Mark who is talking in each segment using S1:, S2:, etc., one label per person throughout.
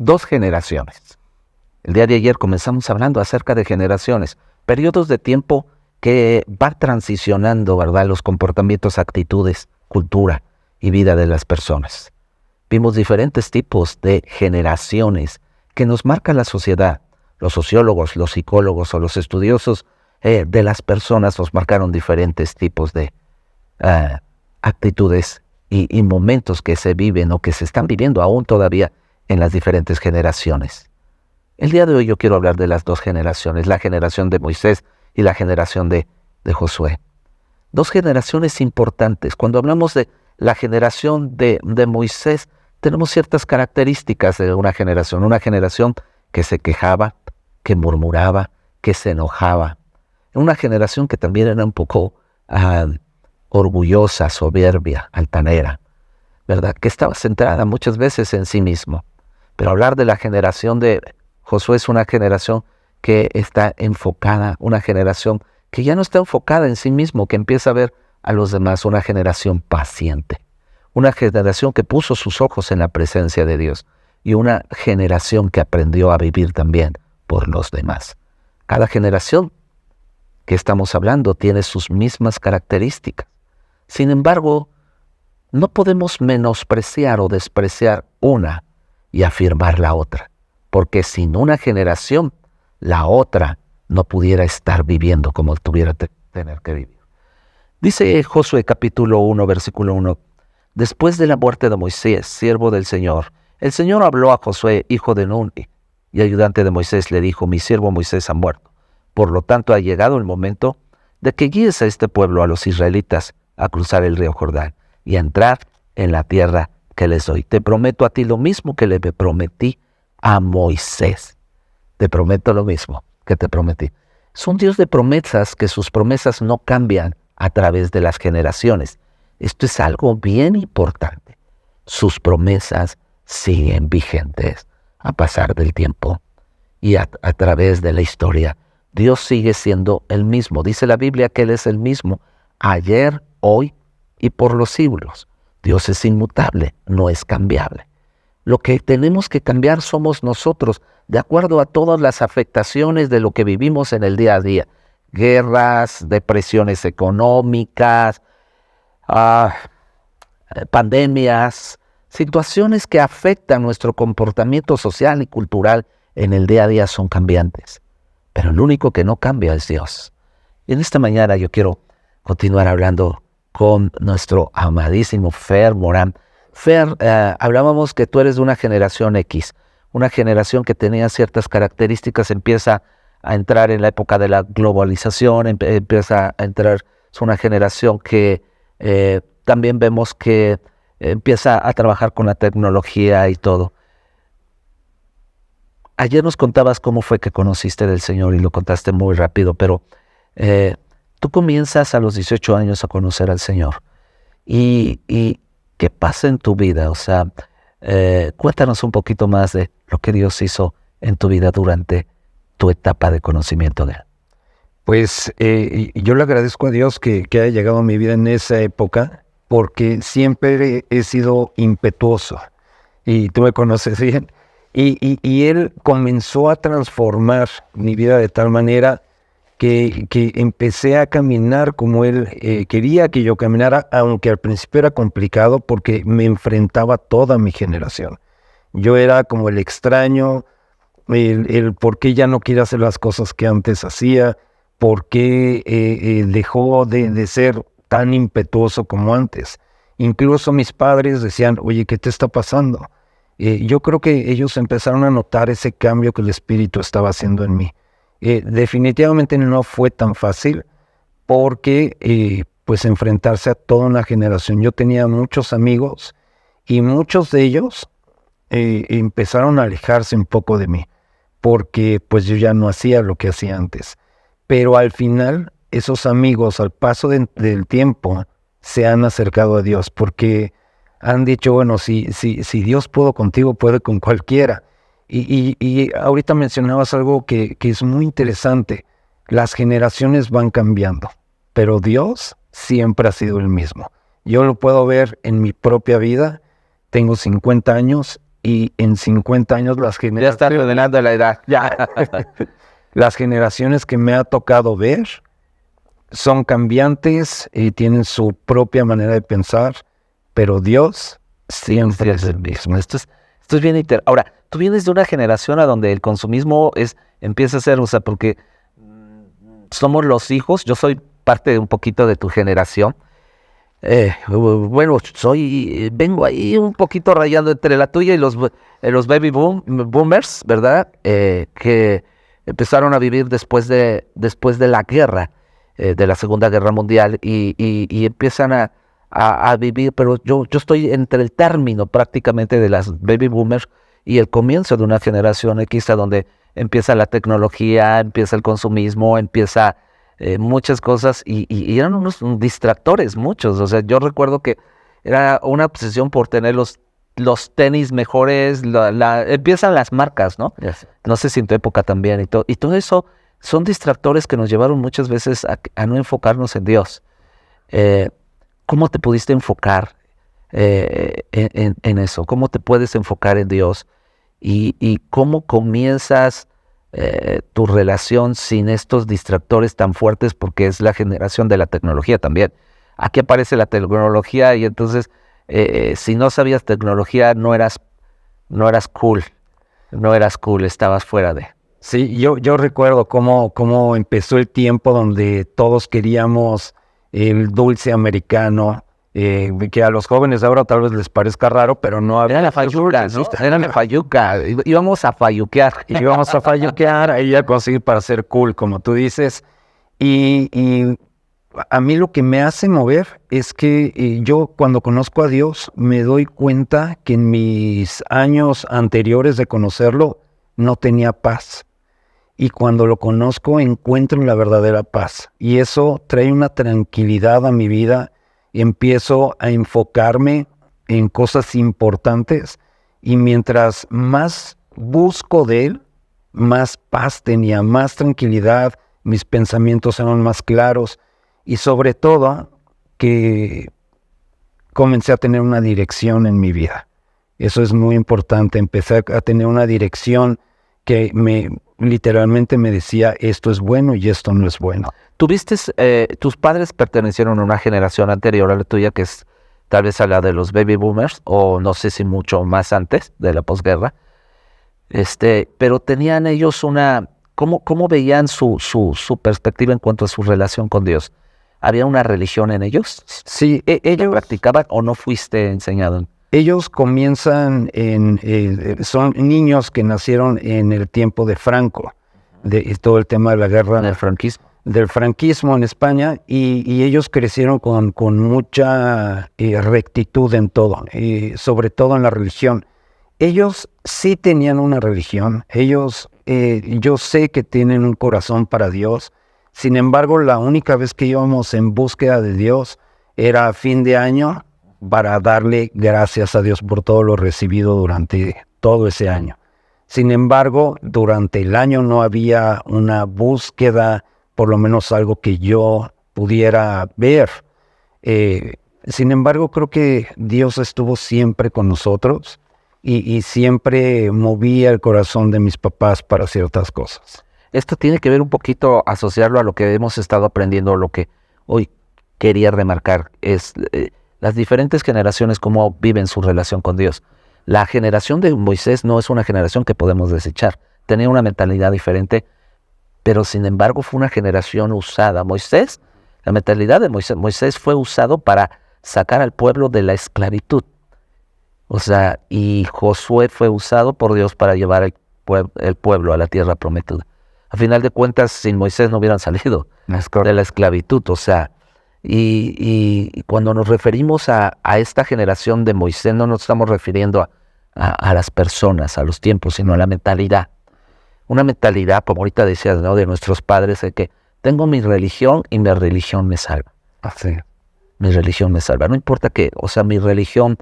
S1: dos generaciones. El día de ayer comenzamos hablando acerca de generaciones, periodos de tiempo que van transicionando, ¿verdad?, los comportamientos, actitudes, cultura y vida de las personas. Vimos diferentes tipos de generaciones que nos marca la sociedad. Los sociólogos, los psicólogos o los estudiosos de las personas nos marcaron diferentes tipos de actitudes y momentos que se viven o que se están viviendo aún todavía en las diferentes generaciones. El día de hoy yo quiero hablar de las dos generaciones, la generación de Moisés y la generación de Josué. Dos generaciones importantes. Cuando hablamos de la generación de Moisés, tenemos ciertas características de una generación que se quejaba, que murmuraba, que se enojaba. Una generación que también era un poco orgullosa, soberbia, altanera, ¿verdad? Que estaba centrada muchas veces en sí mismo. Pero hablar de la generación de Josué es una generación que está enfocada, una generación que ya no está enfocada en sí mismo, que empieza a ver a los demás, una generación paciente, una generación que puso sus ojos en la presencia de Dios y una generación que aprendió a vivir también por los demás. Cada generación que estamos hablando tiene sus mismas características. Sin embargo, no podemos menospreciar o despreciar una y afirmar la otra, porque sin una generación, la otra no pudiera estar viviendo como tuviera tener que vivir. Dice Josué capítulo 1, versículo 1, después de la muerte de Moisés, siervo del Señor, el Señor habló a Josué, hijo de Nun, y ayudante de Moisés, le dijo, mi siervo Moisés ha muerto. Por lo tanto, ha llegado el momento de que guíes a este pueblo, a los israelitas, a cruzar el río Jordán y a entrar en la tierra que les doy. Te prometo a ti lo mismo que le prometí a Moisés. Te prometo lo mismo que te prometí. Es un Dios de promesas, que sus promesas no cambian a través de las generaciones. Esto es algo bien importante. Sus promesas siguen vigentes a pasar del tiempo y a través de la historia. Dios sigue siendo el mismo. Dice la Biblia que Él es el mismo ayer, hoy y por los siglos. Dios es inmutable, no es cambiable. Lo que tenemos que cambiar somos nosotros, de acuerdo a todas las afectaciones de lo que vivimos en el día a día. Guerras, depresiones económicas, pandemias, situaciones que afectan nuestro comportamiento social y cultural en el día a día son cambiantes. Pero el único que no cambia es Dios. Y en esta mañana yo quiero continuar hablando con nuestro amadísimo Fer Morán. Fer, hablábamos que tú eres de una generación X, una generación que tenía ciertas características, empieza a entrar en la época de la globalización, empieza a entrar, es una generación que también vemos que empieza a trabajar con la tecnología y todo. Ayer nos contabas cómo fue que conociste del Señor y lo contaste muy rápido, pero tú comienzas a los 18 años a conocer al Señor. ¿Y qué pasa en tu vida? O sea, cuéntanos un poquito más de lo que Dios hizo en tu vida durante tu etapa de conocimiento de Él.
S2: Pues yo le agradezco a Dios que haya llegado a mi vida en esa época, porque siempre he sido impetuoso, y tú me conoces bien, y Él comenzó a transformar mi vida de tal manera que empecé a caminar como Él quería que yo caminara, aunque al principio era complicado porque me enfrentaba a toda mi generación. Yo era como el extraño, el por qué ya no quiere hacer las cosas que antes hacía, por qué dejó de ser tan impetuoso como antes. Incluso mis padres decían, oye, ¿qué te está pasando? Yo creo que ellos empezaron a notar ese cambio que el Espíritu estaba haciendo en mí. Definitivamente no fue tan fácil porque pues enfrentarse a toda una generación. Yo tenía muchos amigos y muchos de ellos empezaron a alejarse un poco de mí porque pues yo ya no hacía lo que hacía antes. Pero al final esos amigos, al paso del tiempo, se han acercado a Dios porque han dicho, bueno, si Dios pudo contigo, puede con cualquiera. Y ahorita mencionabas algo que es muy interesante. Las generaciones van cambiando, pero Dios siempre ha sido el mismo. Yo lo puedo ver en mi propia vida. Tengo 50 años y en 50 años las
S1: Ya
S2: generaciones,
S1: está revelando la edad. Ya.
S2: las generaciones que me ha tocado ver son cambiantes y tienen su propia manera de pensar, pero Dios siempre es el mismo.
S1: Esto es bien interesante. Ahora, tú vienes de una generación a donde el consumismo empieza a ser, o sea, porque somos los hijos, yo soy parte de un poquito de tu generación. Bueno, vengo ahí un poquito rayando entre la tuya y los boomers, ¿verdad? Que empezaron a vivir después de la guerra, de la Segunda Guerra Mundial, y empiezan a vivir, pero yo estoy entre el término prácticamente de las baby boomers y el comienzo de una generación X, a donde empieza la tecnología, empieza el consumismo, empieza muchas cosas, y eran unos distractores muchos. O sea, yo recuerdo que era una obsesión por tener los tenis mejores, empiezan las marcas, ¿no?
S2: Yes.
S1: No sé si en tu época también, y todo eso son distractores que nos llevaron muchas veces a no enfocarnos en Dios. ¿Cómo te pudiste enfocar en eso? ¿Cómo te puedes enfocar en Dios? ¿Y cómo comienzas tu relación sin estos distractores tan fuertes? Porque es la generación de la tecnología también. Aquí aparece la tecnología y entonces si no sabías tecnología no eras cool. No eras cool, estabas fuera de...
S2: Sí, yo recuerdo cómo empezó el tiempo donde todos queríamos el dulce americano, que a los jóvenes ahora tal vez les parezca raro, pero no había...
S1: Era la fayuca, ¿no? Era la fayuca. Íbamos a fayuquear.
S2: Íbamos a falluquear ahí a conseguir para ser cool, como tú dices. Y a mí lo que me hace mover es que yo cuando conozco a Dios me doy cuenta que en mis años anteriores de conocerlo no tenía paz. Y cuando lo conozco encuentro la verdadera paz. Y eso trae una tranquilidad a mi vida. Y empiezo a enfocarme en cosas importantes. Y mientras más busco de Él, más paz tenía, más tranquilidad. Mis pensamientos eran más claros. Y sobre todo, que comencé a tener una dirección en mi vida. Eso es muy importante. Empecé a tener una dirección que literalmente me decía, esto es bueno y esto no es bueno.
S1: Tus padres pertenecieron a una generación anterior a la tuya, que es tal vez a la de los baby boomers, o no sé si mucho más antes de la posguerra. Pero tenían ellos ¿cómo veían su perspectiva en cuanto a su relación con Dios? ¿Había una religión en ellos?
S2: Sí, ellos
S1: practicaban o no fuiste enseñado?
S2: Ellos comienzan son niños que nacieron en el tiempo de Franco, de todo el tema de la guerra del franquismo en España, y ellos crecieron con mucha rectitud en todo, sobre todo en la religión. Ellos sí tenían una religión, yo sé que tienen un corazón para Dios. Sin embargo, la única vez que íbamos en búsqueda de Dios era a fin de año, para darle gracias a Dios por todo lo recibido durante todo ese año. Sin embargo, durante el año no había una búsqueda, por lo menos algo que yo pudiera ver. Sin embargo, creo que Dios estuvo siempre con nosotros y siempre movía el corazón de mis papás para ciertas cosas.
S1: Esto tiene que ver un poquito, asociarlo a lo que hemos estado aprendiendo, lo que hoy quería remarcar, es las diferentes generaciones, cómo viven su relación con Dios. La generación de Moisés no es una generación que podemos desechar. Tenía una mentalidad diferente, pero sin embargo fue una generación usada. La mentalidad de Moisés fue usado para sacar al pueblo de la esclavitud. O sea, y Josué fue usado por Dios para llevar el pueblo a la tierra prometida. A final de cuentas, sin Moisés no hubieran salido de la esclavitud. O sea, y cuando nos referimos a esta generación de Moisés, no nos estamos refiriendo a las personas, a los tiempos, sino a la mentalidad. Una mentalidad, como ahorita decías, ¿no?, de nuestros padres, de que tengo mi religión y mi religión me salva.
S2: Así.
S1: Mi religión me salva. No importa qué, o sea, mi religión,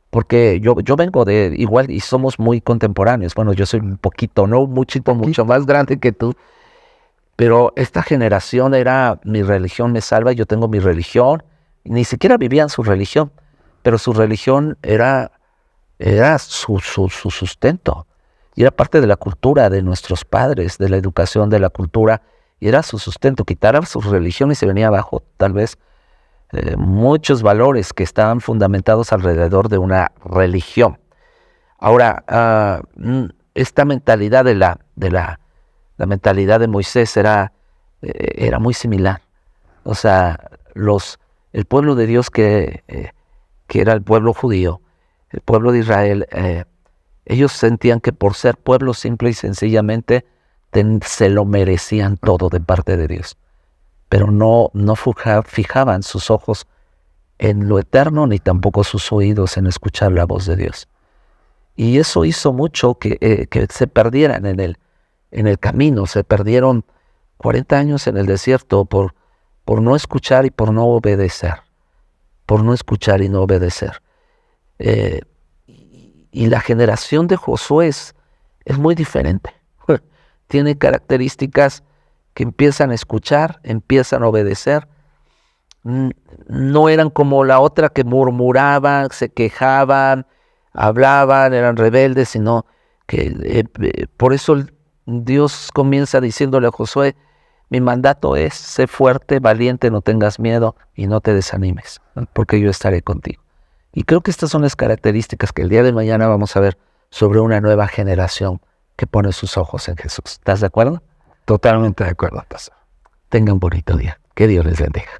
S1: porque yo vengo de igual y somos muy contemporáneos. Bueno, yo soy un poquito, no mucho más grande que tú. Pero esta generación era, mi religión me salva, yo tengo mi religión. Ni siquiera vivían su religión, pero su religión era era su sustento. Y era parte de la cultura de nuestros padres, de la educación, de la cultura, y era su sustento. Quitar su religión y se venía abajo, tal vez, muchos valores que estaban fundamentados alrededor de una religión. Ahora, esta mentalidad la mentalidad de Moisés era muy similar. O sea, el pueblo de Dios que era el pueblo judío, el pueblo de Israel, ellos sentían que por ser pueblo simple y sencillamente se lo merecían todo de parte de Dios. Pero no fijaban sus ojos en lo eterno, ni tampoco sus oídos en escuchar la voz de Dios. Y eso hizo mucho que se perdieran en el camino. Se perdieron 40 años en el desierto por no escuchar y por no obedecer. Por no escuchar y no obedecer. Y la generación de Josué es muy diferente. Tiene características que empiezan a escuchar, empiezan a obedecer. No eran como la otra que murmuraban, se quejaban, hablaban, eran rebeldes, sino que por eso Dios comienza diciéndole a Josué: mi mandato es: sé fuerte, valiente, no tengas miedo y no te desanimes, porque yo estaré contigo. Y creo que estas son las características que el día de mañana vamos a ver sobre una nueva generación que pone sus ojos en Jesús. ¿Estás de acuerdo?
S2: Totalmente de acuerdo, pastor.
S1: Tengan un bonito día. Que Dios les bendiga.